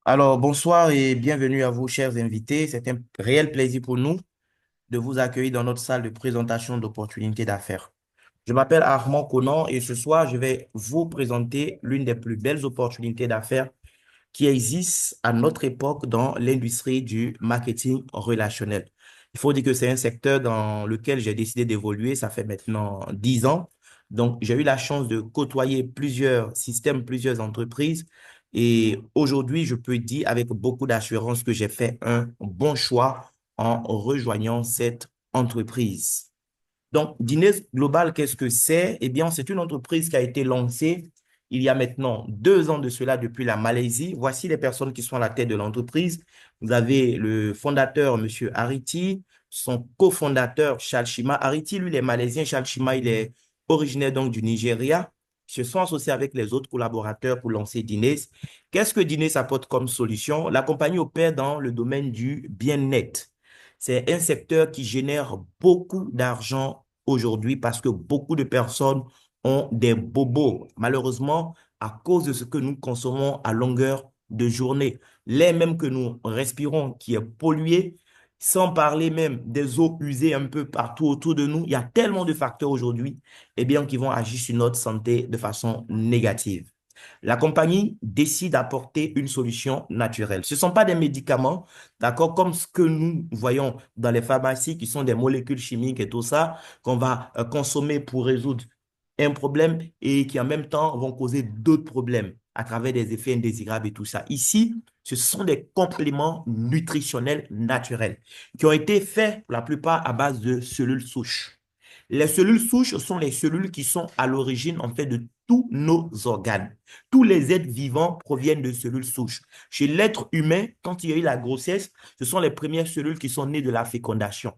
Alors, bonsoir et bienvenue à vous, chers invités. C'est un réel plaisir pour nous de vous accueillir dans notre salle de présentation d'opportunités d'affaires. Je m'appelle Armand Conan et ce soir, je vais vous présenter l'une des plus belles opportunités d'affaires qui existent à notre époque dans l'industrie du marketing relationnel. Il faut dire que c'est un secteur dans lequel j'ai décidé d'évoluer. Ça fait maintenant 10 ans. Donc, j'ai eu la chance de côtoyer plusieurs systèmes, plusieurs entreprises. Et aujourd'hui, je peux dire avec beaucoup d'assurance que j'ai fait un bon choix en rejoignant cette entreprise. Donc, Dines Global, qu'est-ce que c'est? Eh bien, c'est une entreprise qui a été lancée il y a maintenant 2 ans de cela depuis la Malaisie. Voici les personnes qui sont à la tête de l'entreprise. Vous avez le fondateur, Monsieur Ariti, son cofondateur, Shalshima Ariti. Lui, il est malaisien. Shalshima, il est originaire donc du Nigeria. Ils se sont associés avec les autres collaborateurs pour lancer Dines. Qu'est-ce que Dines apporte comme solution? La compagnie opère dans le domaine du bien-être. C'est un secteur qui génère beaucoup d'argent aujourd'hui parce que beaucoup de personnes ont des bobos, malheureusement, à cause de ce que nous consommons à longueur de journée. L'air même que nous respirons qui est pollué, sans parler même des eaux usées un peu partout autour de nous, il y a tellement de facteurs aujourd'hui, eh bien, qui vont agir sur notre santé de façon négative. La compagnie décide d'apporter une solution naturelle. Ce ne sont pas des médicaments, d'accord, comme ce que nous voyons dans les pharmacies qui sont des molécules chimiques et tout ça, qu'on va consommer pour résoudre un problème et qui en même temps vont causer d'autres problèmes à travers des effets indésirables et tout ça. Ici, ce sont des compléments nutritionnels naturels qui ont été faits pour la plupart à base de cellules souches. Les cellules souches sont les cellules qui sont à l'origine en fait de tous nos organes. Tous les êtres vivants proviennent de cellules souches. Chez l'être humain, quand il y a eu la grossesse, ce sont les premières cellules qui sont nées de la fécondation.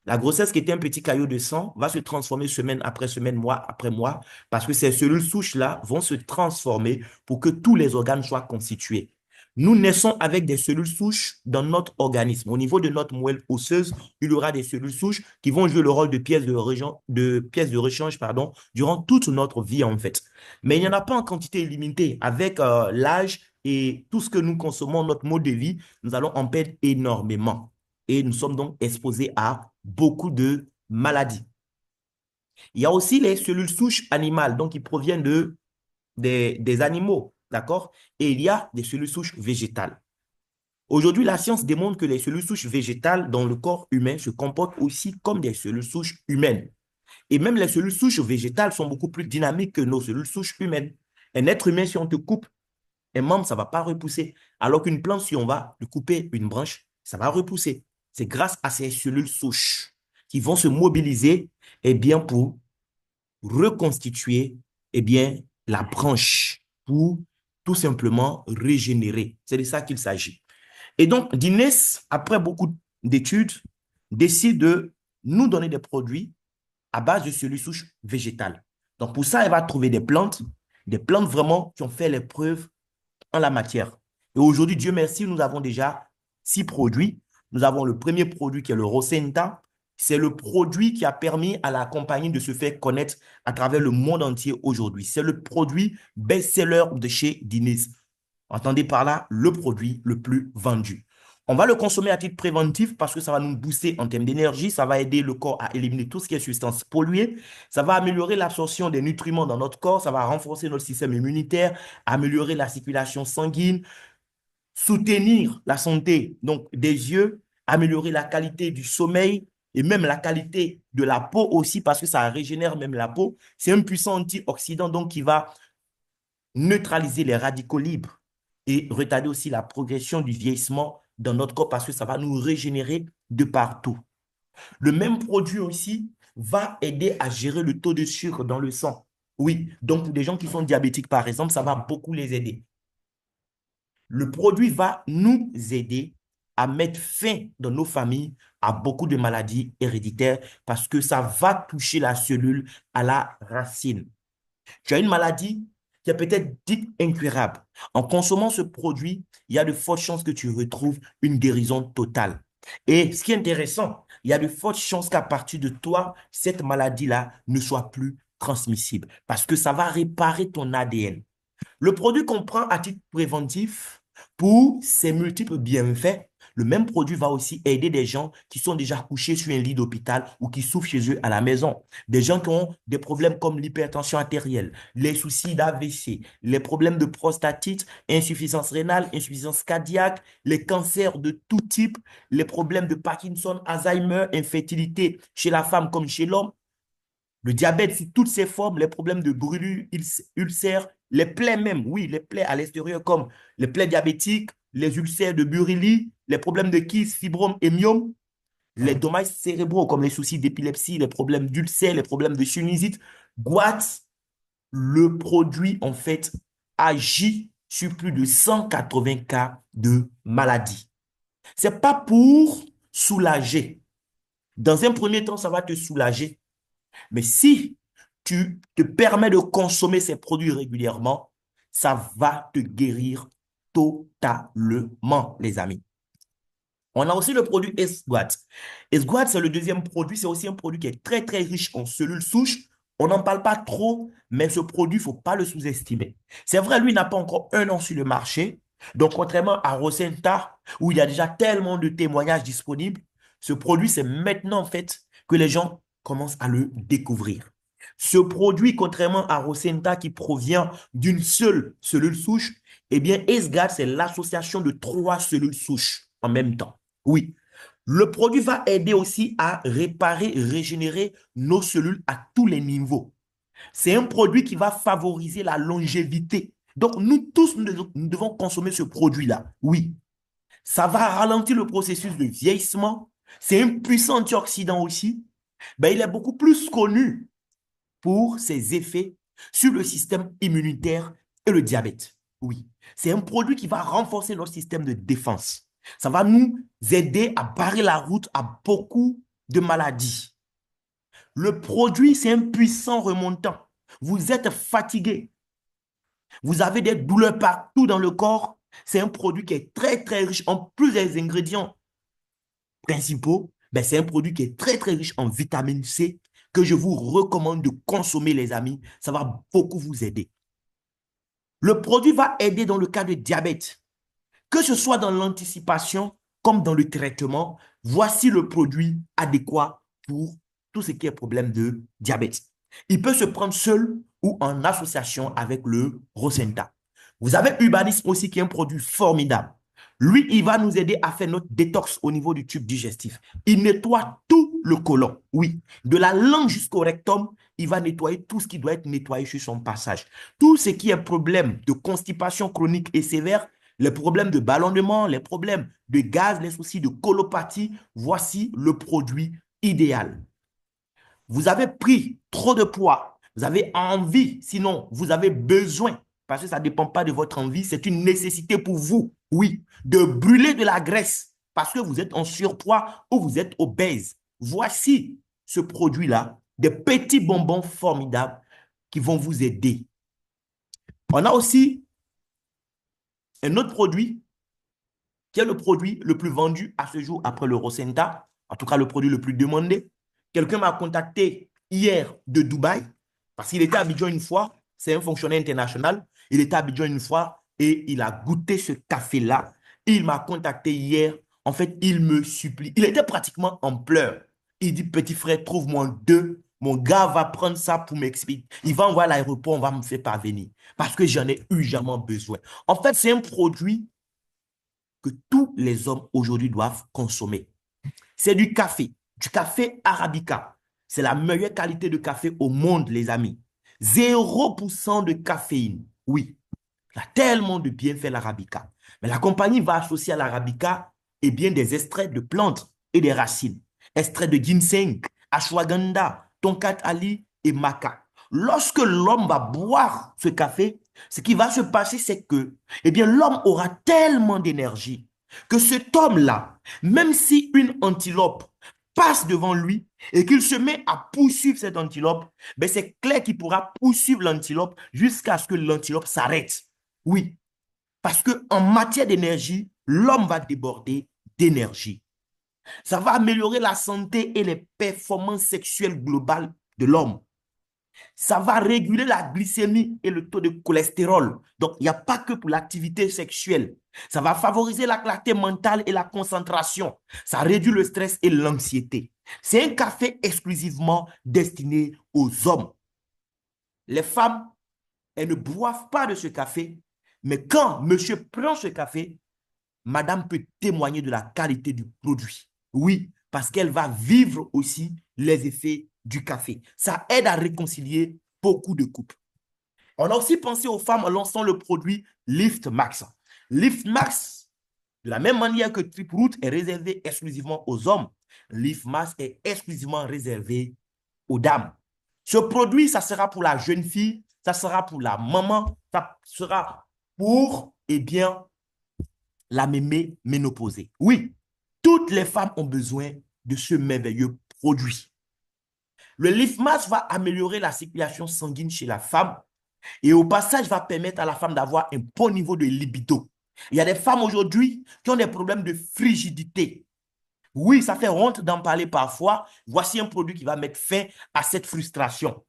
La grossesse, qui était un petit caillot de sang, va se transformer semaine après semaine, mois après mois, parce que ces cellules souches-là vont se transformer pour que tous les organes soient constitués. Nous naissons avec des cellules souches dans notre organisme. Au niveau de notre moelle osseuse, il y aura des cellules souches qui vont jouer le rôle de pièces de rechange, pardon, durant toute notre vie, en fait. Mais il n'y en a pas en quantité illimitée. Avec l'âge et tout ce que nous consommons, notre mode de vie, nous allons en perdre énormément. Et nous sommes donc exposés à beaucoup de maladies. Il y a aussi les cellules souches animales, donc qui proviennent des animaux, d'accord? Et il y a des cellules souches végétales. Aujourd'hui, la science démontre que les cellules souches végétales dans le corps humain se comportent aussi comme des cellules souches humaines. Et même les cellules souches végétales sont beaucoup plus dynamiques que nos cellules souches humaines. Un être humain, si on te coupe un membre, ça ne va pas repousser. Alors qu'une plante, si on va lui couper une branche, ça va repousser. C'est grâce à ces cellules souches qui vont se mobiliser eh bien, pour reconstituer eh bien, la branche, pour tout simplement régénérer. C'est de ça qu'il s'agit. Et donc, Dines, après beaucoup d'études, décide de nous donner des produits à base de cellules souches végétales. Donc, pour ça, elle va trouver des plantes vraiment qui ont fait les preuves en la matière. Et aujourd'hui, Dieu merci, nous avons déjà 6 produits. Nous avons le premier produit qui est le Rosenta. C'est le produit qui a permis à la compagnie de se faire connaître à travers le monde entier aujourd'hui. C'est le produit best-seller de chez Diniz. Entendez par là le produit le plus vendu. On va le consommer à titre préventif parce que ça va nous booster en termes d'énergie, ça va aider le corps à éliminer tout ce qui est substances polluées, ça va améliorer l'absorption des nutriments dans notre corps, ça va renforcer notre système immunitaire, améliorer la circulation sanguine, soutenir la santé donc des yeux, améliorer la qualité du sommeil et même la qualité de la peau aussi parce que ça régénère même la peau. C'est un puissant antioxydant donc qui va neutraliser les radicaux libres et retarder aussi la progression du vieillissement dans notre corps parce que ça va nous régénérer de partout. Le même produit aussi va aider à gérer le taux de sucre dans le sang. Oui, donc pour des gens qui sont diabétiques, par exemple, ça va beaucoup les aider. Le produit va nous aider à mettre fin dans nos familles à beaucoup de maladies héréditaires parce que ça va toucher la cellule à la racine. Tu as une maladie qui est peut-être dite incurable. En consommant ce produit, il y a de fortes chances que tu retrouves une guérison totale. Et ce qui est intéressant, il y a de fortes chances qu'à partir de toi, cette maladie-là ne soit plus transmissible parce que ça va réparer ton ADN. Le produit qu'on prend à titre préventif Pour ses multiples bienfaits, le même produit va aussi aider des gens qui sont déjà couchés sur un lit d'hôpital ou qui souffrent chez eux à la maison. Des gens qui ont des problèmes comme l'hypertension artérielle, les soucis d'AVC, les problèmes de prostatite, insuffisance rénale, insuffisance cardiaque, les cancers de tout type, les problèmes de Parkinson, Alzheimer, infertilité chez la femme comme chez l'homme. Le diabète sous toutes ses formes, les problèmes de brûlure, ulcères, les plaies même, oui, les plaies à l'extérieur comme les plaies diabétiques, les ulcères de Burili, les problèmes de kyste, fibrome et myome, les dommages cérébraux comme les soucis d'épilepsie, les problèmes d'ulcères, les problèmes de sinusite. Guatt, le produit, en fait, agit sur plus de 180 cas de maladie. Ce n'est pas pour soulager. Dans un premier temps, ça va te soulager. Mais si tu te permets de consommer ces produits régulièrement, ça va te guérir totalement, les amis. On a aussi le produit Esguat. Esguat, c'est le deuxième produit. C'est aussi un produit qui est très, très riche en cellules souches. On n'en parle pas trop, mais ce produit, il ne faut pas le sous-estimer. C'est vrai, lui n'a pas encore un an sur le marché. Donc, contrairement à Rosenta, où il y a déjà tellement de témoignages disponibles, ce produit, c'est maintenant, en fait, que les gens commencent à le découvrir. Ce produit, contrairement à Rosenta, qui provient d'une seule cellule souche, eh bien, Esguat, c'est l'association de trois cellules souches en même temps. Oui, le produit va aider aussi à réparer, régénérer nos cellules à tous les niveaux. C'est un produit qui va favoriser la longévité. Donc, nous tous, nous devons consommer ce produit-là. Oui, ça va ralentir le processus de vieillissement. C'est un puissant antioxydant aussi. Ben, il est beaucoup plus connu pour ses effets sur le système immunitaire et le diabète. Oui, c'est un produit qui va renforcer notre système de défense. Ça va nous aider à barrer la route à beaucoup de maladies. Le produit, c'est un puissant remontant. Vous êtes fatigué, vous avez des douleurs partout dans le corps. C'est un produit qui est très, très riche en plusieurs ingrédients principaux. Ben, c'est un produit qui est très, très riche en vitamine C que je vous recommande de consommer, les amis. Ça va beaucoup vous aider. Le produit va aider dans le cas de diabète. Que ce soit dans l'anticipation comme dans le traitement, voici le produit adéquat pour tout ce qui est problème de diabète. Il peut se prendre seul ou en association avec le Rosenta. Vous avez Ubanis aussi qui est un produit formidable. Lui, il va nous aider à faire notre détox au niveau du tube digestif. Il nettoie tout le côlon. Oui, de la langue jusqu'au rectum, il va nettoyer tout ce qui doit être nettoyé sur son passage. Tout ce qui est problème de constipation chronique et sévère, les problèmes de ballonnement, les problèmes de gaz, les soucis de colopathie, voici le produit idéal. Vous avez pris trop de poids, vous avez envie, sinon vous avez besoin, parce que ça ne dépend pas de votre envie, c'est une nécessité pour vous, oui, de brûler de la graisse parce que vous êtes en surpoids ou vous êtes obèse. Voici ce produit-là, des petits bonbons formidables qui vont vous aider. On a aussi un autre produit qui est le produit le plus vendu à ce jour après le Rosenta, en tout cas le produit le plus demandé. Quelqu'un m'a contacté hier de Dubaï parce qu'il était à Abidjan une fois, c'est un fonctionnaire international, il était à Abidjan une fois et il a goûté ce café-là. Il m'a contacté hier, en fait, il me supplie, il était pratiquement en pleurs. Il dit, petit frère, trouve-moi deux. Mon gars va prendre ça pour m'expliquer. Il va envoyer à l'aéroport, on va me faire parvenir parce que j'en ai urgemment besoin. En fait, c'est un produit que tous les hommes aujourd'hui doivent consommer. C'est du café arabica. C'est la meilleure qualité de café au monde, les amis. 0% de caféine. Oui, il a tellement de bienfaits l'arabica. Mais la compagnie va associer à l'arabica eh bien, des extraits de plantes et des racines. Extraits de ginseng, ashwagandha, tonkat ali et maca. Lorsque l'homme va boire ce café, ce qui va se passer, c'est que eh bien, l'homme aura tellement d'énergie que cet homme-là, même si une antilope passe devant lui et qu'il se met à poursuivre cette antilope, ben c'est clair qu'il pourra poursuivre l'antilope jusqu'à ce que l'antilope s'arrête. Oui, parce qu'en matière d'énergie, l'homme va déborder d'énergie. Ça va améliorer la santé et les performances sexuelles globales de l'homme. Ça va réguler la glycémie et le taux de cholestérol. Donc, il n'y a pas que pour l'activité sexuelle. Ça va favoriser la clarté mentale et la concentration. Ça réduit le stress et l'anxiété. C'est un café exclusivement destiné aux hommes. Les femmes, elles ne boivent pas de ce café, mais quand monsieur prend ce café, madame peut témoigner de la qualité du produit. Oui, parce qu'elle va vivre aussi les effets du café. Ça aide à réconcilier beaucoup de couples. On a aussi pensé aux femmes en lançant le produit Lift Max. Lift Max, de la même manière que Trip Root est réservé exclusivement aux hommes, Lift Max est exclusivement réservé aux dames. Ce produit, ça sera pour la jeune fille, ça sera pour la maman, ça sera pour, eh bien, la mémé ménopausée. Oui, toutes les femmes ont besoin de ce merveilleux produit. Le Lift Max va améliorer la circulation sanguine chez la femme et au passage va permettre à la femme d'avoir un bon niveau de libido. Il y a des femmes aujourd'hui qui ont des problèmes de frigidité. Oui, ça fait honte d'en parler parfois. Voici un produit qui va mettre fin à cette frustration.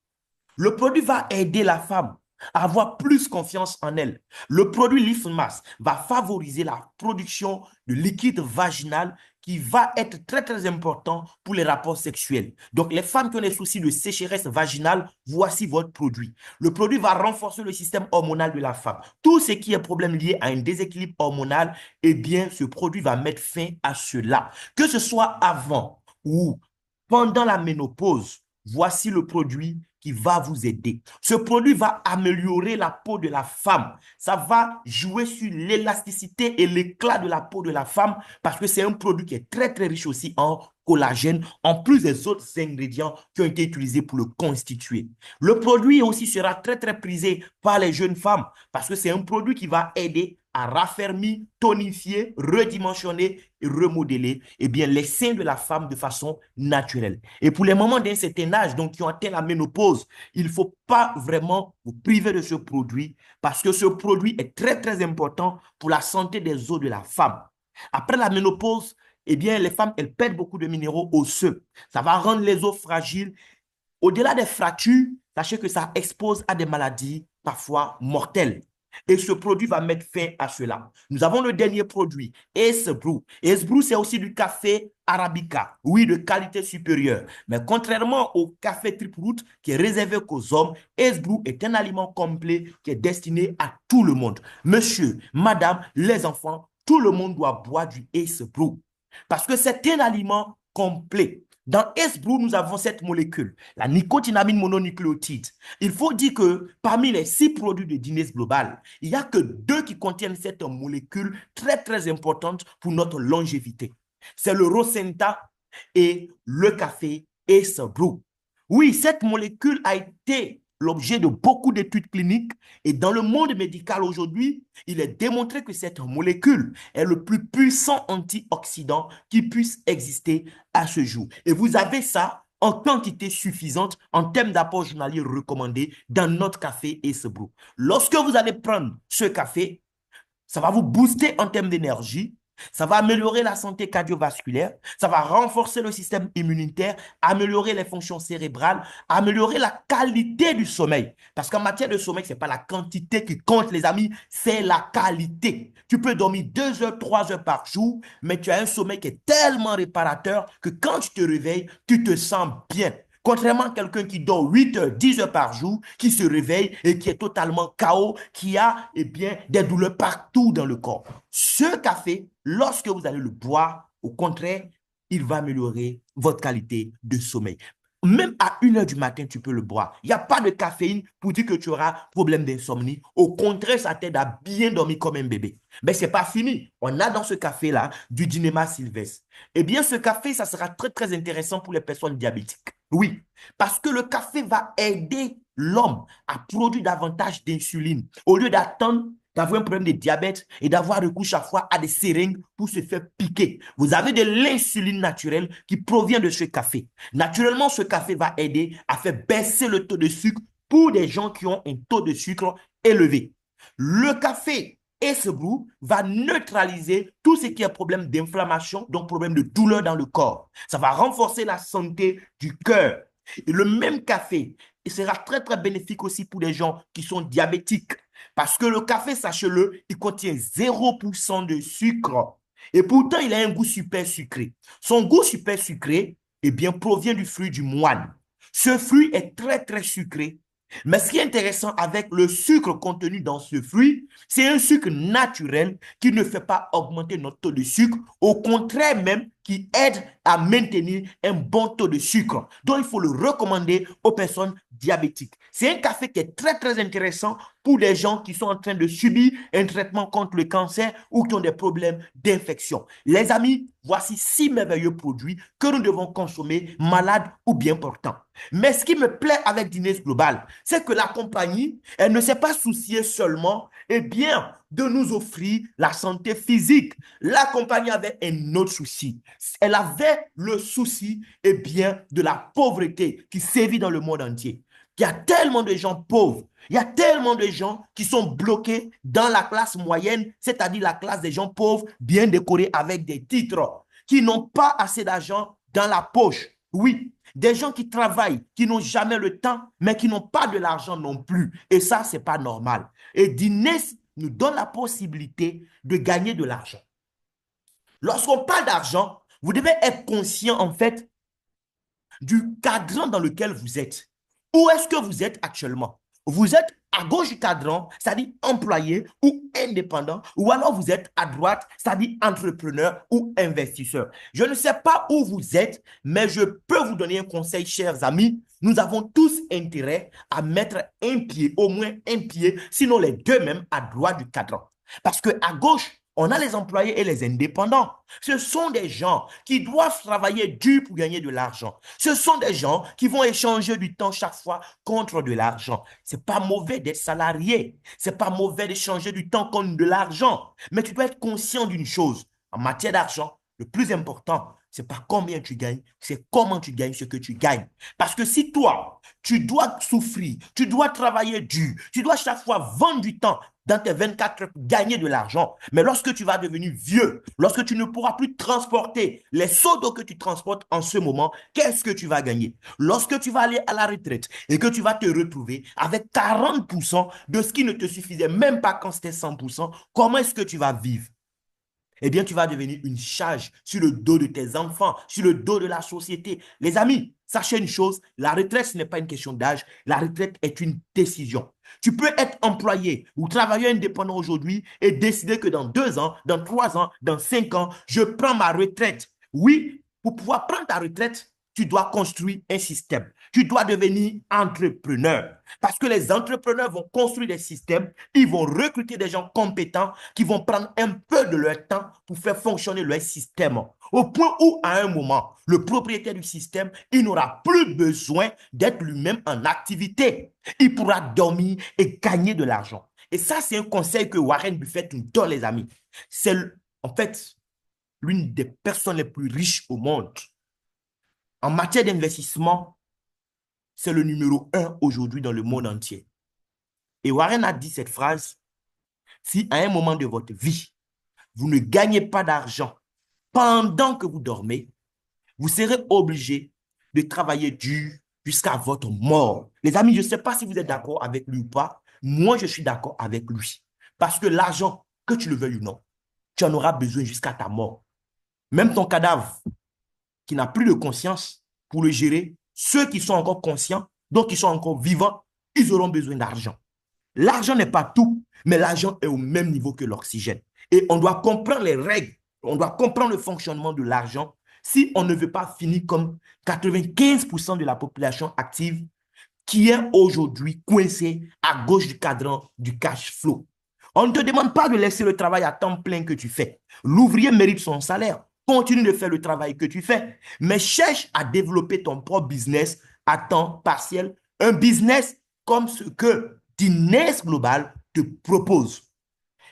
Le produit va aider la femme à avoir plus confiance en elle. Le produit Lift Mask va favoriser la production de liquide vaginal qui va être très, très important pour les rapports sexuels. Donc, les femmes qui ont des soucis de sécheresse vaginale, voici votre produit. Le produit va renforcer le système hormonal de la femme. Tout ce qui est problème lié à un déséquilibre hormonal, eh bien, ce produit va mettre fin à cela. Que ce soit avant ou pendant la ménopause, voici le produit qui va vous aider. Ce produit va améliorer la peau de la femme. Ça va jouer sur l'élasticité et l'éclat de la peau de la femme parce que c'est un produit qui est très, très riche aussi en collagène, en plus des autres ingrédients qui ont été utilisés pour le constituer. Le produit aussi sera très, très prisé par les jeunes femmes parce que c'est un produit qui va aider à raffermir, tonifier, redimensionner et remodeler eh bien, les seins de la femme de façon naturelle. Et pour les mamans d'un certain âge, donc qui ont atteint la ménopause, il ne faut pas vraiment vous priver de ce produit parce que ce produit est très, très important pour la santé des os de la femme. Après la ménopause, eh bien, les femmes, elles perdent beaucoup de minéraux osseux. Ça va rendre les os fragiles. Au-delà des fractures, sachez que ça expose à des maladies parfois mortelles. Et ce produit va mettre fin à cela. Nous avons le dernier produit, Ace Brew. Ace Brew, c'est aussi du café Arabica, oui, de qualité supérieure. Mais contrairement au café Triple Root qui est réservé qu'aux hommes, Ace Brew est un aliment complet qui est destiné à tout le monde. Monsieur, madame, les enfants, tout le monde doit boire du Ace Brew. Parce que c'est un aliment complet. Dans S-Brew, nous avons cette molécule, la nicotinamide mononucléotide. Il faut dire que parmi les 6 produits de Guinness Global, il n'y a que 2 qui contiennent cette molécule très, très importante pour notre longévité. C'est le Rosenta et le café S-Brew. Oui, cette molécule a été l'objet de beaucoup d'études cliniques et dans le monde médical aujourd'hui, il est démontré que cette molécule est le plus puissant antioxydant qui puisse exister à ce jour. Et vous avez ça en quantité suffisante en termes d'apport journalier recommandé dans notre café Ace Brew. Lorsque vous allez prendre ce café, ça va vous booster en termes d'énergie. Ça va améliorer la santé cardiovasculaire, ça va renforcer le système immunitaire, améliorer les fonctions cérébrales, améliorer la qualité du sommeil. Parce qu'en matière de sommeil, ce n'est pas la quantité qui compte, les amis, c'est la qualité. Tu peux dormir 2 heures, 3 heures par jour, mais tu as un sommeil qui est tellement réparateur que quand tu te réveilles, tu te sens bien. Contrairement à quelqu'un qui dort 8 heures, 10 heures par jour, qui se réveille et qui est totalement KO, qui a eh bien, des douleurs partout dans le corps. Ce café, lorsque vous allez le boire, au contraire, il va améliorer votre qualité de sommeil. Même à 1 heure du matin, tu peux le boire. Il n'y a pas de caféine pour dire que tu auras problème d'insomnie. Au contraire, ça t'aide à bien dormir comme un bébé. Mais ce n'est pas fini. On a dans ce café-là du Dynéma sylvestre. Eh bien, ce café, ça sera très, très intéressant pour les personnes diabétiques. Oui, parce que le café va aider l'homme à produire davantage d'insuline. Au lieu d'attendre d'avoir un problème de diabète et d'avoir recours chaque fois à des seringues pour se faire piquer. Vous avez de l'insuline naturelle qui provient de ce café. Naturellement, ce café va aider à faire baisser le taux de sucre pour des gens qui ont un taux de sucre élevé. Le café et ce brew va neutraliser tout ce qui est problème d'inflammation, donc problème de douleur dans le corps. Ça va renforcer la santé du cœur. Et le même café il sera très, très bénéfique aussi pour les gens qui sont diabétiques. Parce que le café, sachez-le, il contient 0% de sucre. Et pourtant, il a un goût super sucré. Son goût super sucré, eh bien, provient du fruit du moine. Ce fruit est très, très sucré. Mais ce qui est intéressant avec le sucre contenu dans ce fruit, c'est un sucre naturel qui ne fait pas augmenter notre taux de sucre, au contraire même, qui aide à maintenir un bon taux de sucre. Donc, il faut le recommander aux personnes diabétiques. C'est un café qui est très, très intéressant pour les gens qui sont en train de subir un traitement contre le cancer ou qui ont des problèmes d'infection. Les amis, voici 6 merveilleux produits que nous devons consommer, malades ou bien portants. Mais ce qui me plaît avec Guinness Global, c'est que la compagnie, elle ne s'est pas souciée seulement, eh bien, de nous offrir la santé physique. La compagnie avait un autre souci. Elle avait le souci, eh bien, de la pauvreté qui sévit dans le monde entier. Il y a tellement de gens pauvres. Il y a tellement de gens qui sont bloqués dans la classe moyenne, c'est-à-dire la classe des gens pauvres, bien décorés avec des titres, qui n'ont pas assez d'argent dans la poche. Oui, des gens qui travaillent, qui n'ont jamais le temps, mais qui n'ont pas de l'argent non plus. Et ça, ce n'est pas normal. Et Guinness nous donne la possibilité de gagner de l'argent. Lorsqu'on parle d'argent, vous devez être conscient, en fait, du cadran dans lequel vous êtes. Où est-ce que vous êtes actuellement? Vous êtes à gauche du cadran, c'est-à-dire employé ou indépendant, ou alors vous êtes à droite, c'est-à-dire entrepreneur ou investisseur. Je ne sais pas où vous êtes, mais je peux vous donner un conseil, chers amis. Nous avons tous intérêt à mettre un pied, au moins un pied, sinon les deux même à droite du cadran. Parce qu'à gauche, on a les employés et les indépendants. Ce sont des gens qui doivent travailler dur pour gagner de l'argent. Ce sont des gens qui vont échanger du temps chaque fois contre de l'argent. C'est pas mauvais d'être salarié. C'est pas mauvais d'échanger du temps contre de l'argent. Mais tu dois être conscient d'une chose. En matière d'argent, le plus important, c'est pas combien tu gagnes, c'est comment tu gagnes ce que tu gagnes. Parce que si toi, tu dois souffrir, tu dois travailler dur, tu dois chaque fois vendre du temps dans tes 24 heures pour gagner de l'argent, mais lorsque tu vas devenir vieux, lorsque tu ne pourras plus transporter les seaux d'eau que tu transportes en ce moment, qu'est-ce que tu vas gagner? Lorsque tu vas aller à la retraite et que tu vas te retrouver avec 40% de ce qui ne te suffisait même pas quand c'était 100%, comment est-ce que tu vas vivre? Eh bien, tu vas devenir une charge sur le dos de tes enfants, sur le dos de la société. Les amis, sachez une chose, la retraite, ce n'est pas une question d'âge, la retraite est une décision. Tu peux être employé ou travailleur indépendant aujourd'hui et décider que dans 2 ans, dans 3 ans, dans 5 ans, je prends ma retraite. Oui, pour pouvoir prendre ta retraite, tu dois construire un système. Tu dois devenir entrepreneur. Parce que les entrepreneurs vont construire des systèmes, ils vont recruter des gens compétents qui vont prendre un peu de leur temps pour faire fonctionner leur système. Au point où, à un moment, le propriétaire du système, il n'aura plus besoin d'être lui-même en activité. Il pourra dormir et gagner de l'argent. Et ça, c'est un conseil que Warren Buffett nous donne, les amis. C'est en fait l'une des personnes les plus riches au monde. En matière d'investissement, c'est le numéro 1 aujourd'hui dans le monde entier. Et Warren a dit cette phrase: si à un moment de votre vie, vous ne gagnez pas d'argent pendant que vous dormez, vous serez obligé de travailler dur jusqu'à votre mort. Les amis, je ne sais pas si vous êtes d'accord avec lui ou pas. Moi, je suis d'accord avec lui. Parce que l'argent, que tu le veuilles ou non, tu en auras besoin jusqu'à ta mort. Même ton cadavre, qui n'a plus de conscience, pour le gérer, ceux qui sont encore conscients, donc qui sont encore vivants, ils auront besoin d'argent. L'argent n'est pas tout, mais l'argent est au même niveau que l'oxygène. Et on doit comprendre les règles, on doit comprendre le fonctionnement de l'argent si on ne veut pas finir comme 95% de la population active qui est aujourd'hui coincée à gauche du cadran du cash flow. On ne te demande pas de laisser le travail à temps plein que tu fais. L'ouvrier mérite son salaire. Continue de faire le travail que tu fais, mais cherche à développer ton propre business à temps partiel, un business comme ce que Guinness Global te propose.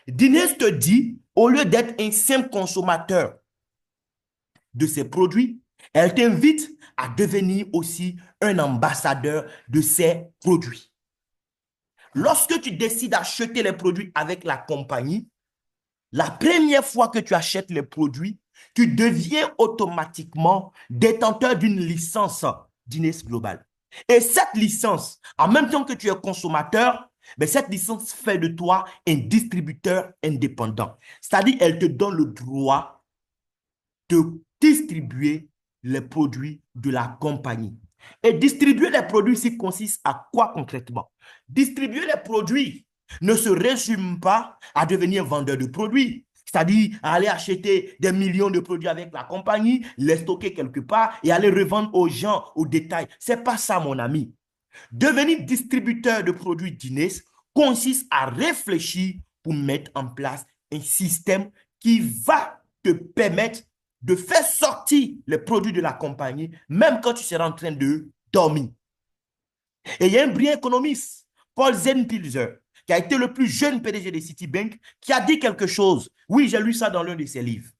Guinness te dit, au lieu d'être un simple consommateur de ses produits, elle t'invite à devenir aussi un ambassadeur de ses produits. Lorsque tu décides d'acheter les produits avec la compagnie, la première fois que tu achètes les produits, tu deviens automatiquement détenteur d'une licence Guinness Global. Et cette licence, en même temps que tu es consommateur, mais cette licence fait de toi un distributeur indépendant. C'est-à-dire, elle te donne le droit de distribuer les produits de la compagnie. Et distribuer les produits ici consiste à quoi concrètement? Distribuer les produits ne se résume pas à devenir vendeur de produits. C'est-à-dire aller acheter des millions de produits avec la compagnie, les stocker quelque part et aller revendre aux gens au détail. Ce n'est pas ça, mon ami. Devenir distributeur de produits Guinness consiste à réfléchir pour mettre en place un système qui va te permettre de faire sortir les produits de la compagnie, même quand tu seras en train de dormir. Et il y a un brillant économiste, Paul Zenpilzer, qui a été le plus jeune PDG de Citibank, qui a dit quelque chose. Oui, j'ai lu ça dans l'un de ses livres.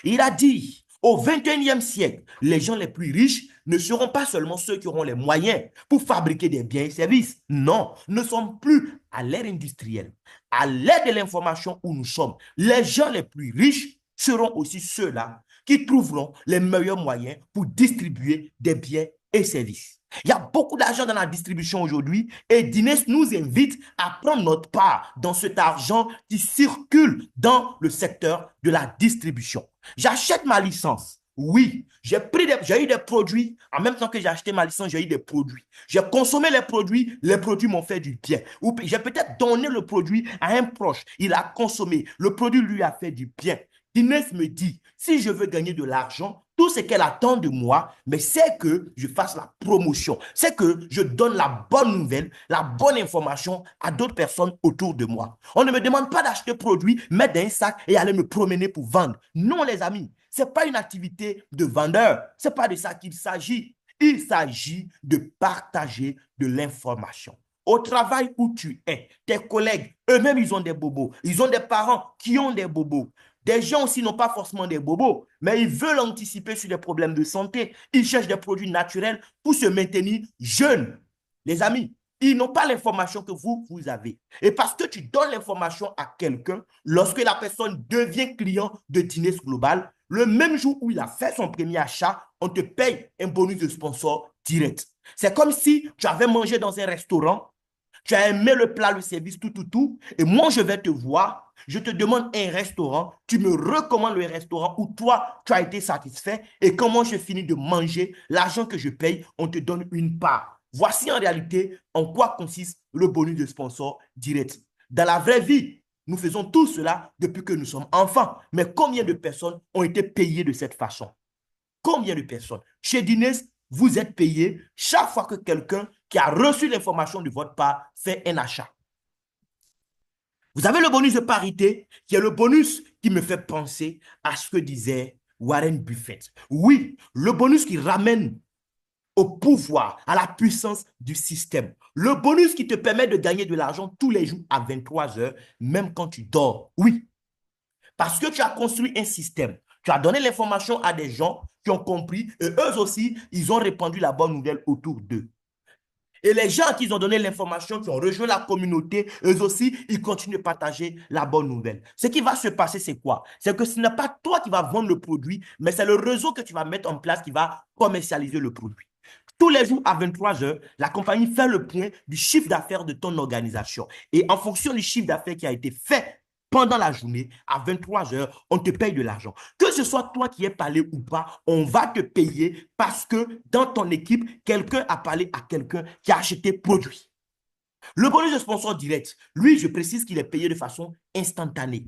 Il a dit, au 21e siècle, les gens les plus riches ne seront pas seulement ceux qui auront les moyens pour fabriquer des biens et services. Non, nous ne sommes plus à l'ère industrielle. À l'ère de l'information où nous sommes, les gens les plus riches seront aussi ceux-là qui trouveront les meilleurs moyens pour distribuer des biens et services. Il y a beaucoup d'argent dans la distribution aujourd'hui et Dines nous invite à prendre notre part dans cet argent qui circule dans le secteur de la distribution. J'achète ma licence. Oui, j'ai eu des produits. En même temps que j'ai acheté ma licence, j'ai eu des produits. J'ai consommé les produits m'ont fait du bien. Ou j'ai peut-être donné le produit à un proche. Il a consommé. Le produit lui a fait du bien. Inès me dit, si je veux gagner de l'argent, tout ce qu'elle attend de moi, mais c'est que je fasse la promotion, c'est que je donne la bonne nouvelle, la bonne information à d'autres personnes autour de moi. On ne me demande pas d'acheter produit, mettre dans un sac et aller me promener pour vendre. Non, les amis, ce n'est pas une activité de vendeur. Ce n'est pas de ça qu'il s'agit. Il s'agit de partager de l'information. Au travail où tu es, tes collègues, eux-mêmes, ils ont des bobos. Ils ont des parents qui ont des bobos. Des gens aussi n'ont pas forcément des bobos, mais ils veulent anticiper sur des problèmes de santé. Ils cherchent des produits naturels pour se maintenir jeunes. Les amis, ils n'ont pas l'information que vous avez. Et parce que tu donnes l'information à quelqu'un, lorsque la personne devient client de Dines Global, le même jour où il a fait son premier achat, on te paye un bonus de sponsor direct. C'est comme si tu avais mangé dans un restaurant, tu as aimé le plat, le service, tout. Et moi, je vais te voir. Je te demande un restaurant. Tu me recommandes le restaurant où toi, tu as été satisfait. Et comment je finis de manger, l'argent que je paye, on te donne une part. Voici en réalité en quoi consiste le bonus de sponsor direct. Dans la vraie vie, nous faisons tout cela depuis que nous sommes enfants. Mais combien de personnes ont été payées de cette façon? Combien de personnes? Chez Dines, vous êtes payé chaque fois que quelqu'un qui a reçu l'information de votre part fait un achat. Vous avez le bonus de parité, qui est le bonus qui me fait penser à ce que disait Warren Buffett. Oui, le bonus qui ramène au pouvoir, à la puissance du système. Le bonus qui te permet de gagner de l'argent tous les jours à 23 heures, même quand tu dors. Oui, parce que tu as construit un système. Tu as donné l'information à des gens qui ont compris et eux aussi, ils ont répandu la bonne nouvelle autour d'eux. Et les gens qui ont donné l'information, qui ont rejoint la communauté, eux aussi, ils continuent de partager la bonne nouvelle. Ce qui va se passer, c'est quoi? C'est que ce n'est pas toi qui vas vendre le produit, mais c'est le réseau que tu vas mettre en place qui va commercialiser le produit. Tous les jours à 23 heures, la compagnie fait le point du chiffre d'affaires de ton organisation. Et en fonction du chiffre d'affaires qui a été fait pendant la journée, à 23 heures, on te paye de l'argent. Que ce soit toi qui aies parlé ou pas, on va te payer parce que dans ton équipe, quelqu'un a parlé à quelqu'un qui a acheté produit. Le bonus de sponsor direct, lui, je précise qu'il est payé de façon instantanée.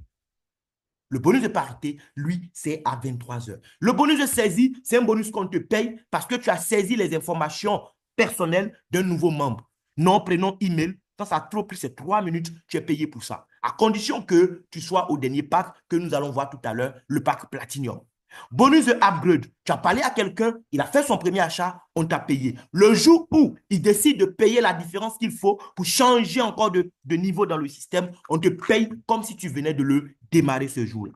Le bonus de parité, lui, c'est à 23 heures. Le bonus de saisie, c'est un bonus qu'on te paye parce que tu as saisi les informations personnelles d'un nouveau membre. Nom, prénom, email. Quand ça a trop pris ces 3 minutes, tu es payé pour ça. À condition que tu sois au dernier pack que nous allons voir tout à l'heure, le pack Platinum. Bonus de upgrade. Tu as parlé à quelqu'un, il a fait son premier achat, on t'a payé. Le jour où il décide de payer la différence qu'il faut pour changer encore de niveau dans le système, on te paye comme si tu venais de le démarrer ce jour-là.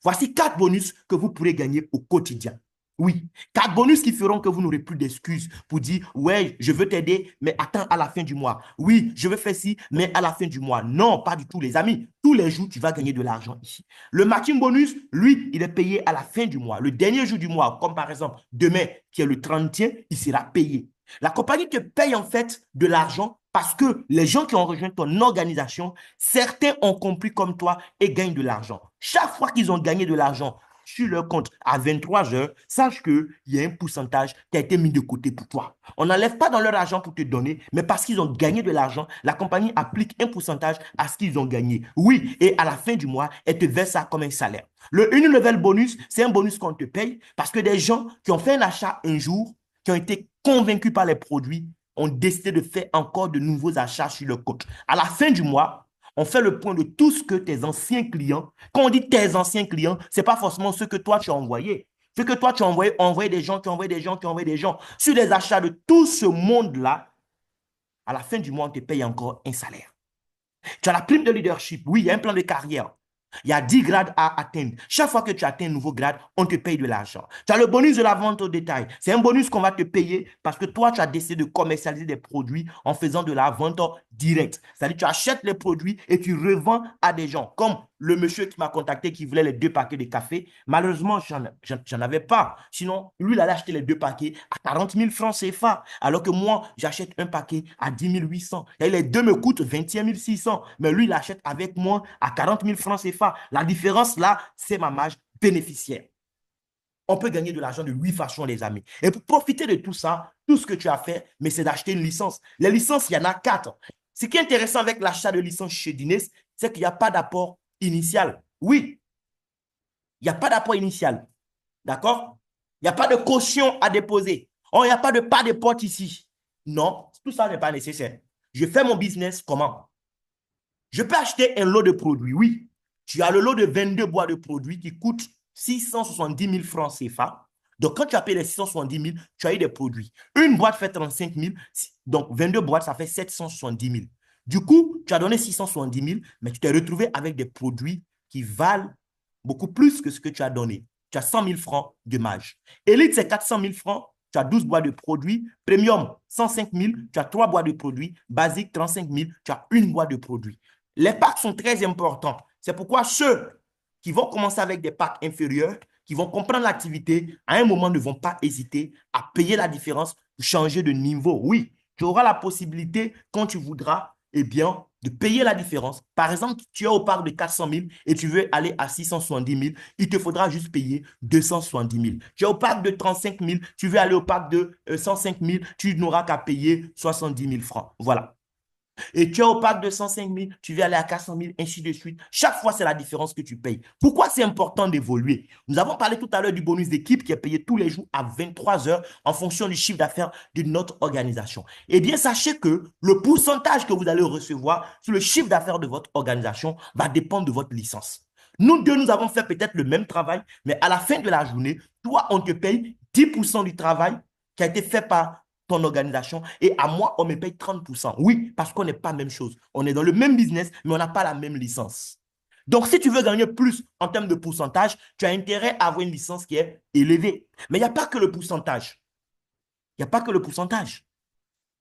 Voici 4 bonus que vous pourrez gagner au quotidien. Oui, 4 bonus qui feront que vous n'aurez plus d'excuses pour dire, ouais, je veux t'aider, mais attends à la fin du mois. Oui, je veux faire ci, mais à la fin du mois. Non, pas du tout, les amis. Tous les jours, tu vas gagner de l'argent ici. Le matching bonus, lui, il est payé à la fin du mois. Le dernier jour du mois, comme par exemple demain, qui est le 31, il sera payé. La compagnie te paye en fait de l'argent parce que les gens qui ont rejoint ton organisation, certains ont compris comme toi et gagnent de l'argent. Chaque fois qu'ils ont gagné de l'argent sur leur compte à 23 heures, sache qu'il y a un pourcentage qui a été mis de côté pour toi. On n'enlève pas dans leur argent pour te donner, mais parce qu'ils ont gagné de l'argent, la compagnie applique un pourcentage à ce qu'ils ont gagné. Oui, et à la fin du mois, elle te verse ça comme un salaire. Le une level bonus, c'est un bonus qu'on te paye parce que des gens qui ont fait un achat un jour, qui ont été convaincus par les produits, ont décidé de faire encore de nouveaux achats sur le compte. À la fin du mois, on fait le point de tout ce que tes anciens clients, quand on dit tes anciens clients, ce n'est pas forcément ceux que toi tu as envoyés. Ce que toi tu as envoyé des gens, qui ont envoyé des gens, qui ont envoyé des gens. Sur les achats de tout ce monde-là, à la fin du mois, on te paye encore un salaire. Tu as la prime de leadership. Oui, il y a un plan de carrière. Il y a 10 grades à atteindre. Chaque fois que tu atteins un nouveau grade, on te paye de l'argent. Tu as le bonus de la vente au détail. C'est un bonus qu'on va te payer parce que toi, tu as décidé de commercialiser des produits en faisant de la vente directe. C'est-à-dire, tu achètes les produits et tu revends à des gens. Comme le monsieur qui m'a contacté qui voulait les 2 paquets de café. Malheureusement, j'en avais pas. Sinon, lui, il allait acheter les 2 paquets à 40 000 francs CFA. Alors que moi, j'achète un paquet à 10 800. Et les deux me coûtent 21 600. Mais lui, il achète avec moi à 40 000 francs CFA. La différence là, c'est ma marge bénéficiaire. On peut gagner de l'argent de 8 façons, les amis. Et pour profiter de tout ça, tout ce que tu as fait, mais c'est d'acheter une licence. Les licences, il y en a 4. Ce qui est intéressant avec l'achat de licence chez Dines, c'est qu'il n'y a pas d'apport initial. Oui, il n'y a pas d'apport initial. D'accord? Il n'y a pas de caution à déposer. Oh, il n'y a pas de pas de porte ici. Non, tout ça n'est pas nécessaire. Je fais mon business comment? Je peux acheter un lot de produits, oui. Tu as le lot de 22 boîtes de produits qui coûtent 670 000 francs CFA. Donc, quand tu as payé les 670 000, tu as eu des produits. Une boîte fait 35 000, donc 22 boîtes, ça fait 770 000. Du coup, tu as donné 670 000, mais tu t'es retrouvé avec des produits qui valent beaucoup plus que ce que tu as donné. Tu as 100 000 francs de marge. Elite, c'est 400 000 francs. Tu as 12 boîtes de produits. Premium, 105 000. Tu as 3 boîtes de produits. Basique, 35 000. Tu as une boîte de produits. Les packs sont très importants. C'est pourquoi ceux qui vont commencer avec des packs inférieurs, qui vont comprendre l'activité, à un moment ne vont pas hésiter à payer la différence pour changer de niveau. Oui, tu auras la possibilité, quand tu voudras, eh bien, de payer la différence. Par exemple, tu es au pack de 400 000 et tu veux aller à 670 000, il te faudra juste payer 270 000. Tu es au pack de 35 000, tu veux aller au pack de 105 000, tu n'auras qu'à payer 70 000 francs. Voilà. Et tu es au pack de 105 000, tu veux aller à 400 000, ainsi de suite. Chaque fois, c'est la différence que tu payes. Pourquoi c'est important d'évoluer? Nous avons parlé tout à l'heure du bonus d'équipe qui est payé tous les jours à 23 heures en fonction du chiffre d'affaires de notre organisation. Eh bien, sachez que le pourcentage que vous allez recevoir sur le chiffre d'affaires de votre organisation va dépendre de votre licence. Nous deux, nous avons fait peut-être le même travail, mais à la fin de la journée, toi, on te paye 10% du travail qui a été fait par ton organisation et à moi, on me paye 30%. Oui, parce qu'on n'est pas la même chose. On est dans le même business, mais on n'a pas la même licence. Donc, si tu veux gagner plus en termes de pourcentage, tu as intérêt à avoir une licence qui est élevée. Mais il n'y a pas que le pourcentage. Il n'y a pas que le pourcentage.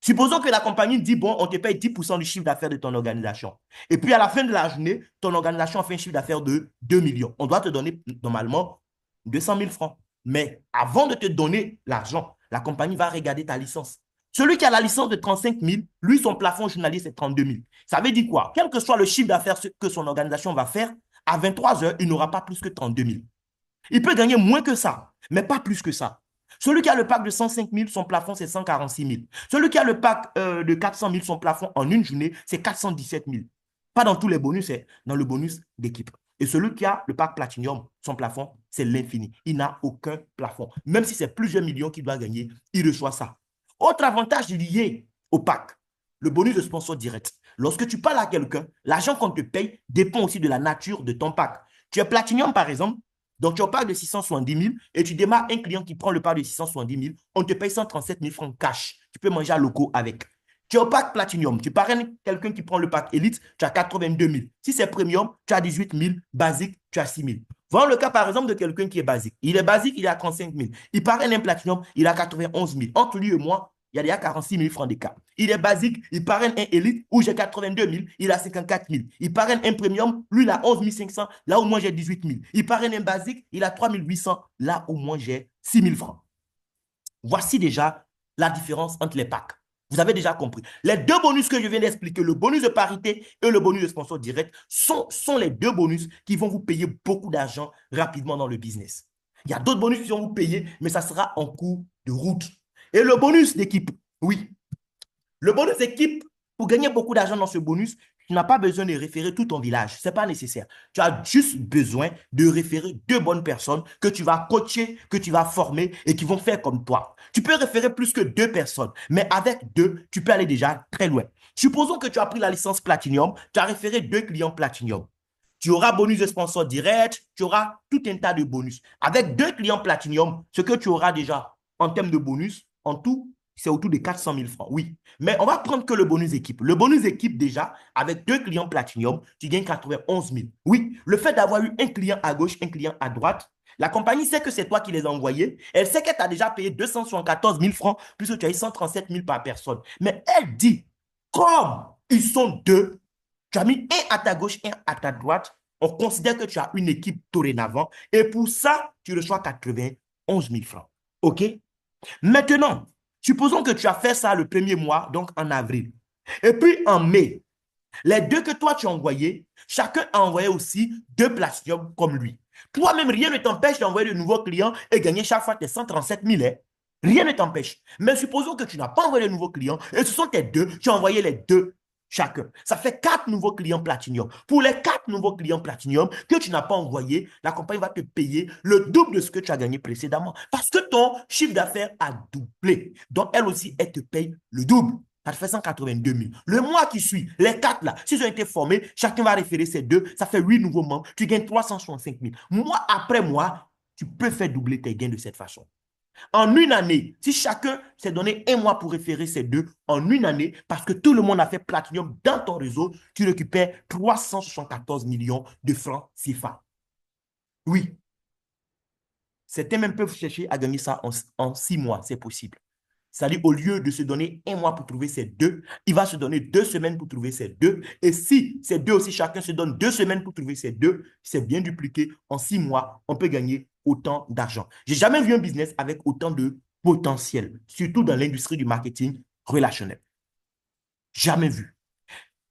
Supposons que la compagnie dit, bon, on te paye 10% du chiffre d'affaires de ton organisation. Et puis, à la fin de la journée, ton organisation a fait un chiffre d'affaires de 2 millions. On doit te donner normalement 200 000 francs. Mais avant de te donner l'argent, la compagnie va regarder ta licence. Celui qui a la licence de 35 000, lui, son plafond journalier, c'est 32 000. Ça veut dire quoi? Quel que soit le chiffre d'affaires que son organisation va faire, à 23 heures, il n'aura pas plus que 32 000. Il peut gagner moins que ça, mais pas plus que ça. Celui qui a le pack de 105 000, son plafond, c'est 146 000. Celui qui a le pack de 400 000, son plafond en une journée, c'est 417 000. Pas dans tous les bonus, c'est dans le bonus d'équipe. Et celui qui a le pack Platinum, son plafond, c'est l'infini. Il n'a aucun plafond. Même si c'est plusieurs millions qu'il doit gagner, il reçoit ça. Autre avantage lié au pack, le bonus de sponsor direct. Lorsque tu parles à quelqu'un, l'argent qu'on te paye dépend aussi de la nature de ton pack. Tu es Platinum, par exemple, donc tu as un pack de 670 000 et tu démarres un client qui prend le pack de 670 000, on te paye 137 000 francs cash. Tu peux manger à locaux avec. Tu as un pack Platinum, tu parraines quelqu'un qui prend le pack Elite, tu as 82 000. Si c'est Premium, tu as 18 000. Basique, tu as 6 000. Voyons le cas, par exemple, de quelqu'un qui est basique. Il est basique, il est à 35 000. Il parraine un Platinum, il a 91 000. Entre lui et moi, il y a déjà 46 000 francs d'écart. Il est basique, il parraine un Elite où j'ai 82 000, il a 54 000. Il parraine un Premium, lui, il a 11 500, là où moi j'ai 18 000. Il parraine un basique, il a 3 800, là où moi j'ai 6 000 francs. Voici déjà la différence entre les packs. Vous avez déjà compris. Les deux bonus que je viens d'expliquer, le bonus de parité et le bonus de sponsor direct, sont les deux bonus qui vont vous payer beaucoup d'argent rapidement dans le business. Il y a d'autres bonus qui vont vous payer, mais ça sera en cours de route. Et le bonus d'équipe, oui. Le bonus d'équipe, pour gagner beaucoup d'argent dans ce bonus, tu n'as pas besoin de référer tout ton village. Ce n'est pas nécessaire. Tu as juste besoin de référer deux bonnes personnes que tu vas coacher, que tu vas former et qui vont faire comme toi. Tu peux référer plus que deux personnes, mais avec deux, tu peux aller déjà très loin. Supposons que tu as pris la licence Platinum, tu as référé deux clients Platinum. Tu auras bonus de sponsor direct, tu auras tout un tas de bonus. Avec deux clients Platinum, ce que tu auras déjà en termes de bonus, en tout, c'est autour de 400 000 francs. Oui, mais on va prendre que le bonus équipe. Le bonus équipe, déjà, avec deux clients Platinum, tu gagnes 91 000. Oui, le fait d'avoir eu un client à gauche, un client à droite, la compagnie sait que c'est toi qui les as envoyés. Elle sait qu'elle t'a déjà payé 274 000 francs, puisque tu as eu 137 000 par personne. Mais elle dit, comme ils sont deux, tu as mis un à ta gauche, un à ta droite, on considère que tu as une équipe dorénavant. Et pour ça, tu reçois 91 000 francs. OK? Maintenant, supposons que tu as fait ça le premier mois, donc en avril. Et puis en mai, les deux que toi tu as envoyés, chacun a envoyé aussi deux platinum comme lui. Toi-même, rien ne t'empêche d'envoyer de nouveaux clients et gagner chaque fois tes 137 000. Hein. Rien ne t'empêche. Mais supposons que tu n'as pas envoyé de nouveaux clients et ce sont tes deux, tu as envoyé les deux chacun. Ça fait quatre nouveaux clients Platinum. Pour les quatre nouveaux clients Platinum que tu n'as pas envoyés, la compagnie va te payer le double de ce que tu as gagné précédemment parce que ton chiffre d'affaires a doublé. Donc, elle aussi, elle te paye le double. Ça te fait 182 000. Le mois qui suit, les quatre là, s'ils ont été formés, chacun va référer ses deux, ça fait 8 nouveaux membres, tu gagnes 365 000. Mois après mois, tu peux faire doubler tes gains de cette façon. En une année, si chacun s'est donné un mois pour référer ses deux, en une année, parce que tout le monde a fait Platinum dans ton réseau, tu récupères 374 millions de francs CFA. Oui, certains même peuvent chercher à gagner ça en 6 mois, c'est possible. C'est-à-dire, au lieu de se donner un mois pour trouver ses deux, il va se donner 2 semaines pour trouver ses deux. Et si ces deux aussi, chacun se donne 2 semaines pour trouver ses deux, c'est bien dupliqué. En 6 mois, on peut gagner autant d'argent. J'ai jamais vu un business avec autant de potentiel, surtout dans l'industrie du marketing relationnel. Jamais vu.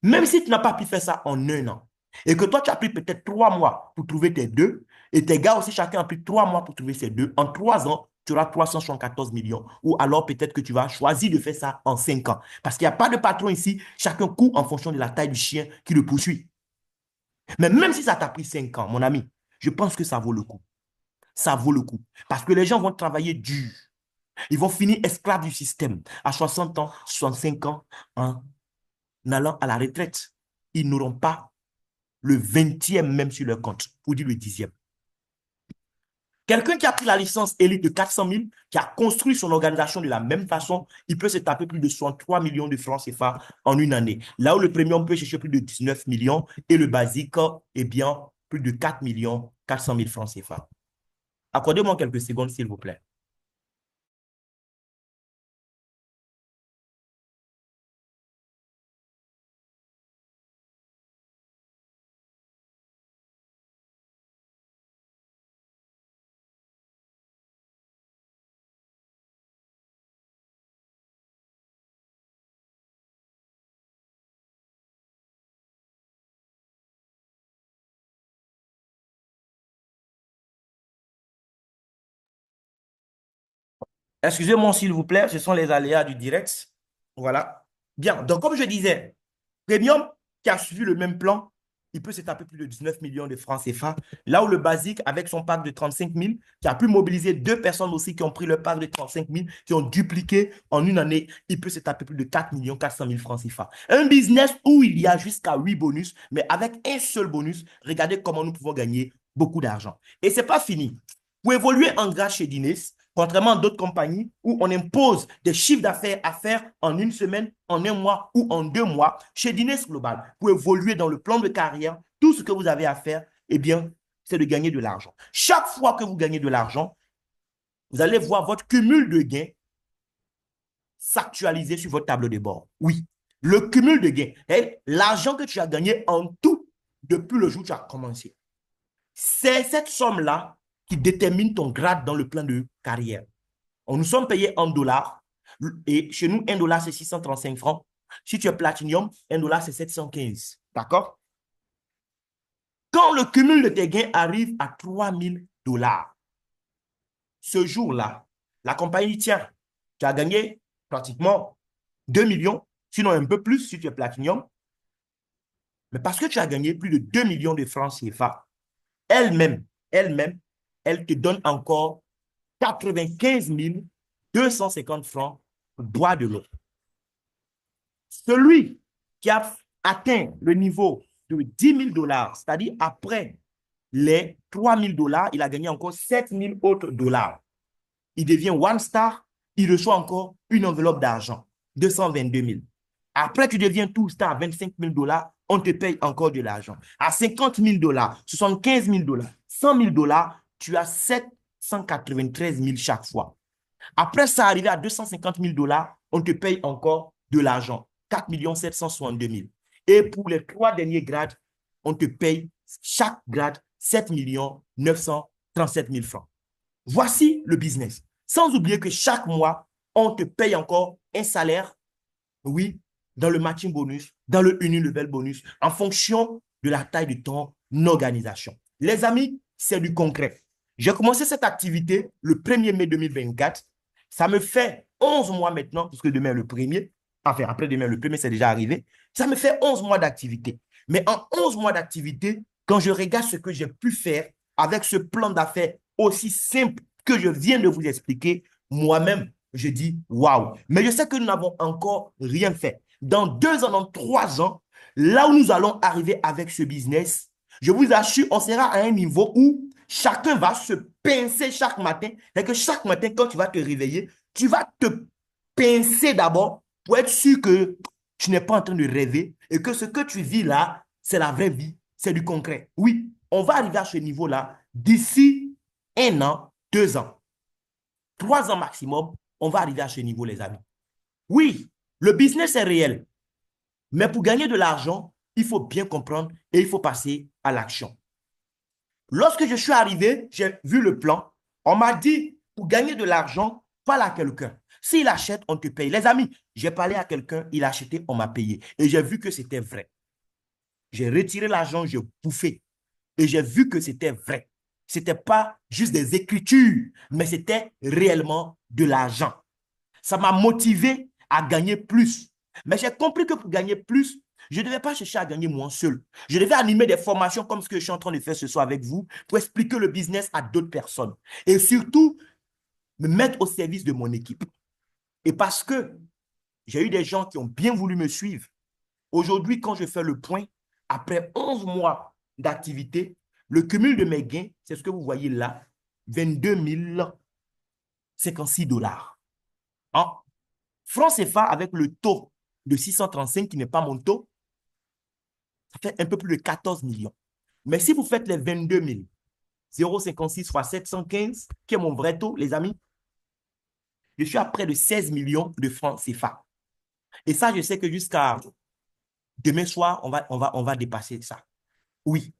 Même si tu n'as pas pu faire ça en un an, et que toi, tu as pris peut-être 3 mois pour trouver tes deux, et tes gars aussi, chacun a pris 3 mois pour trouver ses deux, en 3 ans, tu auras 374 millions. Ou alors peut-être que tu vas choisir de faire ça en 5 ans. Parce qu'il n'y a pas de patron ici, chacun court en fonction de la taille du chien qui le poursuit. Mais même si ça t'a pris 5 ans, mon ami, je pense que ça vaut le coup. Ça vaut le coup. Parce que les gens vont travailler dur. Ils vont finir esclaves du système à 60 ans, 65 ans, en allant à la retraite. Ils n'auront pas le 20e même sur leur compte, ou dire le 10e. Quelqu'un qui a pris la licence élite de 400 000, qui a construit son organisation de la même façon, il peut se taper plus de 63 millions de francs CFA en une année. Là où le premium peut chercher plus de 19 millions et le basique, eh bien, plus de 4 millions 400 000 francs CFA. Accordez-moi quelques secondes, s'il vous plaît. Excusez-moi, s'il vous plaît, ce sont les aléas du direct. Voilà. Bien, donc comme je disais, Premium qui a suivi le même plan, il peut se taper plus de 19 millions de francs CFA. Là où le basique, avec son pack de 35 000, qui a pu mobiliser deux personnes aussi qui ont pris le pack de 35 000, qui ont dupliqué en une année, il peut se taper plus de 4 400 000 francs CFA. Un business où il y a jusqu'à 8 bonus, mais avec un seul bonus, regardez comment nous pouvons gagner beaucoup d'argent. Et ce n'est pas fini. Pour évoluer en grade chez Dines, contrairement à d'autres compagnies où on impose des chiffres d'affaires à faire en une semaine, en un mois ou en 2 mois, chez Dines Global, pour évoluer dans le plan de carrière, tout ce que vous avez à faire, eh bien, c'est de gagner de l'argent. Chaque fois que vous gagnez de l'argent, vous allez voir votre cumul de gains s'actualiser sur votre tableau de bord. Oui, le cumul de gains, l'argent que tu as gagné en tout depuis le jour où tu as commencé. C'est cette somme-là qui détermine ton grade dans le plan de carrière. Nous sommes payés en dollars. Et chez nous, 1 dollar, c'est 635 francs. Si tu es Platinum, 1 dollar, c'est 715. D'accord? Quand le cumul de tes gains arrive à 3000 dollars, ce jour-là, la compagnie, tiens, tu as gagné pratiquement 2 millions, sinon un peu plus si tu es Platinum. Mais parce que tu as gagné plus de 2 millions de francs CFA, elle-même, elle te donne encore 95 250 francs pour boire de l'eau. Celui qui a atteint le niveau de 10 000 dollars, c'est-à-dire après les 3 000 dollars, il a gagné encore 7 000 autres dollars. Il devient one star, il reçoit encore une enveloppe d'argent, 222 000. Après, tu deviens two star, 25 000 dollars, on te paye encore de l'argent. À 50 000 dollars, 75 000 dollars, 100 000 dollars, tu as 793 000 chaque fois. Après ça, arrivé à 250 000 dollars, on te paye encore de l'argent, 4 762 000. Et pour les 3 derniers grades, on te paye chaque grade 7 937 000 francs. Voici le business. Sans oublier que chaque mois, on te paye encore un salaire, oui, dans le matching bonus, dans le unilevel bonus, en fonction de la taille de ton organisation. Les amis, c'est du concret. J'ai commencé cette activité le 1er mai 2024. Ça me fait 11 mois maintenant, puisque demain le 1er, enfin après demain le 1er, c'est déjà arrivé. Ça me fait 11 mois d'activité. Mais en 11 mois d'activité, quand je regarde ce que j'ai pu faire avec ce plan d'affaires aussi simple que je viens de vous expliquer, moi-même, je dis waouh. Mais je sais que nous n'avons encore rien fait. Dans 2 ans, dans 3 ans, là où nous allons arriver avec ce business, je vous assure, on sera à un niveau où chacun va se pincer chaque matin. Et que chaque matin, quand tu vas te réveiller, tu vas te pincer d'abord pour être sûr que tu n'es pas en train de rêver et que ce que tu vis là, c'est la vraie vie, c'est du concret. Oui, on va arriver à ce niveau-là d'ici 1 an, 2 ans, 3 ans maximum, on va arriver à ce niveau, les amis. Oui, le business est réel, mais pour gagner de l'argent, il faut bien comprendre et il faut passer à l'action. Lorsque je suis arrivé, j'ai vu le plan. On m'a dit, pour gagner de l'argent, parle à quelqu'un. S'il achète, on te paye. Les amis, j'ai parlé à quelqu'un, il a acheté, on m'a payé. Et j'ai vu que c'était vrai. J'ai retiré l'argent, j'ai bouffé. Et j'ai vu que c'était vrai. Ce n'était pas juste des écritures, mais c'était réellement de l'argent. Ça m'a motivé à gagner plus. Mais j'ai compris que pour gagner plus, je ne devais pas chercher à gagner moi seul. Je devais animer des formations comme ce que je suis en train de faire ce soir avec vous pour expliquer le business à d'autres personnes. Et surtout, me mettre au service de mon équipe. Et parce que j'ai eu des gens qui ont bien voulu me suivre, aujourd'hui, quand je fais le point, après 11 mois d'activité, le cumul de mes gains, c'est ce que vous voyez là, 22 056 dollars. En francs CFA, avec le taux de 635, qui n'est pas mon taux, ça fait un peu plus de 14 millions. Mais si vous faites les 22 056 fois 715, qui est mon vrai taux, les amis, je suis à près de 16 millions de francs CFA. Et ça, je sais que jusqu'à demain soir, on va dépasser ça. Oui,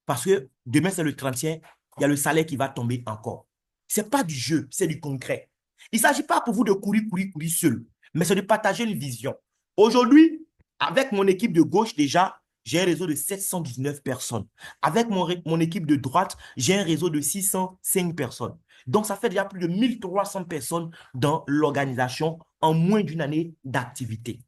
parce que demain, c'est le 30e, il y a le salaire qui va tomber encore. Ce n'est pas du jeu, c'est du concret. Il ne s'agit pas pour vous de courir seul, mais c'est de partager une vision. Aujourd'hui, avec mon équipe de gauche, déjà, j'ai un réseau de 719 personnes. Avec mon équipe de droite, j'ai un réseau de 605 personnes. Donc, ça fait déjà plus de 1300 personnes dans l'organisation en moins d'une année d'activité.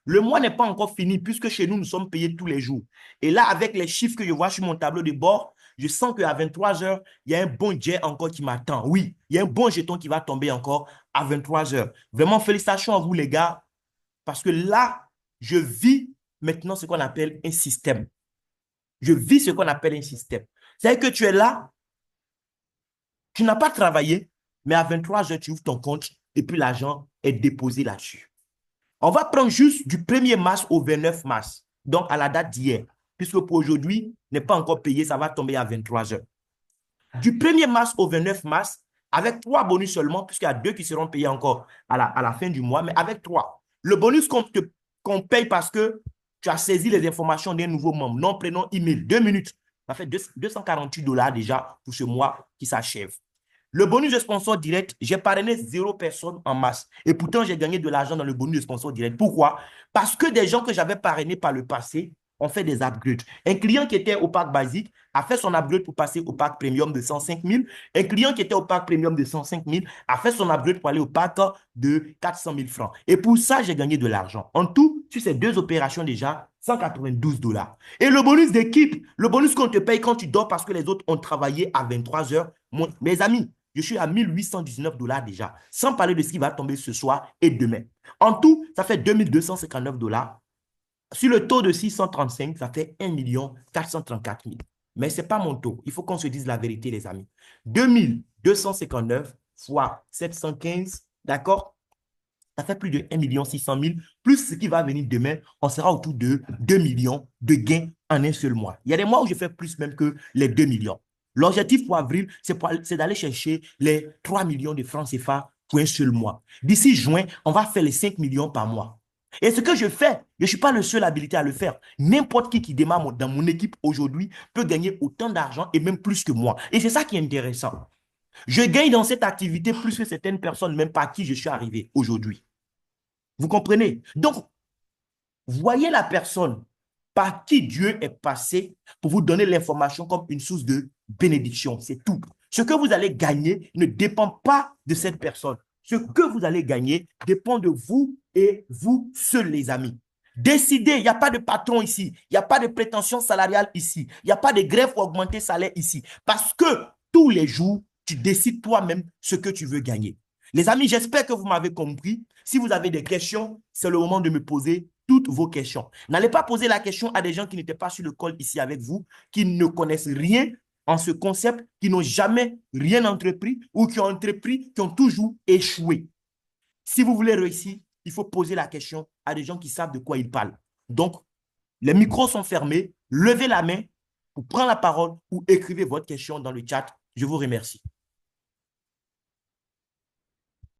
Le mois n'est pas encore fini puisque chez nous, nous sommes payés tous les jours. Et là, avec les chiffres que je vois sur mon tableau de bord, je sens qu'à 23 heures, il y a un bon jet encore qui m'attend. Oui, il y a un bon jeton qui va tomber encore à 23 heures. Vraiment, félicitations à vous, les gars, parce que là, je vis maintenant ce qu'on appelle un système. Je vis ce qu'on appelle un système. C'est-à-dire que tu es là, tu n'as pas travaillé, mais à 23 heures, tu ouvres ton compte et puis l'argent est déposé là-dessus. On va prendre juste du 1er mars au 29 mars, donc à la date d'hier, puisque pour aujourd'hui, n'est pas encore payé, ça va tomber à 23 heures. Du 1er mars au 29 mars, avec 3 bonus seulement, puisqu'il y a 2 qui seront payés encore à la fin du mois, mais avec 3. Le bonus qu'on paye parce que tu as saisi les informations d'un nouveau membre, nom, prénom, email, 2 minutes. Ça fait 248 dollars déjà pour ce mois qui s'achève. Le bonus de sponsor direct, j'ai parrainé 0 personne en masse. Et pourtant, j'ai gagné de l'argent dans le bonus de sponsor direct. Pourquoi? Parce que des gens que j'avais parrainés par le passé ont fait des upgrades. Un client qui était au pack basique a fait son upgrade pour passer au pack premium de 105 000. Un client qui était au pack premium de 105 000 a fait son upgrade pour aller au pack de 400 000 francs. Et pour ça, j'ai gagné de l'argent. En tout, sur ces 2 opérations déjà, 192 dollars. Et le bonus d'équipe, le bonus qu'on te paye quand tu dors parce que les autres ont travaillé à 23 heures. Mes amis, je suis à 1819 dollars déjà, sans parler de ce qui va tomber ce soir et demain. En tout, ça fait 2259 dollars. Sur le taux de 635, ça fait 1 434 000. Mais ce n'est pas mon taux. Il faut qu'on se dise la vérité, les amis. 2259 fois 715, d'accord? Ça fait plus de 1 600 000, plus ce qui va venir demain, on sera autour de 2 millions de gains en un seul mois. Il y a des mois où je fais plus même que les 2 millions. L'objectif pour avril, c'est d'aller chercher les 3 millions de francs CFA pour un seul mois. D'ici juin, on va faire les 5 millions par mois. Et ce que je fais, je ne suis pas le seul habilité à le faire. N'importe qui démarre dans mon équipe aujourd'hui peut gagner autant d'argent et même plus que moi. Et c'est ça qui est intéressant. Je gagne dans cette activité plus que certaines personnes, même par qui je suis arrivé aujourd'hui. Vous comprenez? Donc, voyez la personne par qui Dieu est passé pour vous donner l'information comme une source de bénédiction. C'est tout. Ce que vous allez gagner ne dépend pas de cette personne. Ce que vous allez gagner dépend de vous et vous seuls, les amis. Décidez, il n'y a pas de patron ici, il n'y a pas de prétention salariale ici, il n'y a pas de grève pour augmenter salaire ici. Parce que tous les jours, tu décides toi-même ce que tu veux gagner. Les amis, j'espère que vous m'avez compris. Si vous avez des questions, c'est le moment de me poser toutes vos questions. N'allez pas poser la question à des gens qui n'étaient pas sur le call ici avec vous, qui ne connaissent rien en ce concept, qui n'ont jamais rien entrepris ou qui ont entrepris, qui ont toujours échoué. Si vous voulez réussir, il faut poser la question à des gens qui savent de quoi ils parlent. Donc, les micros sont fermés. Levez la main pour prendre la parole ou écrivez votre question dans le chat. Je vous remercie.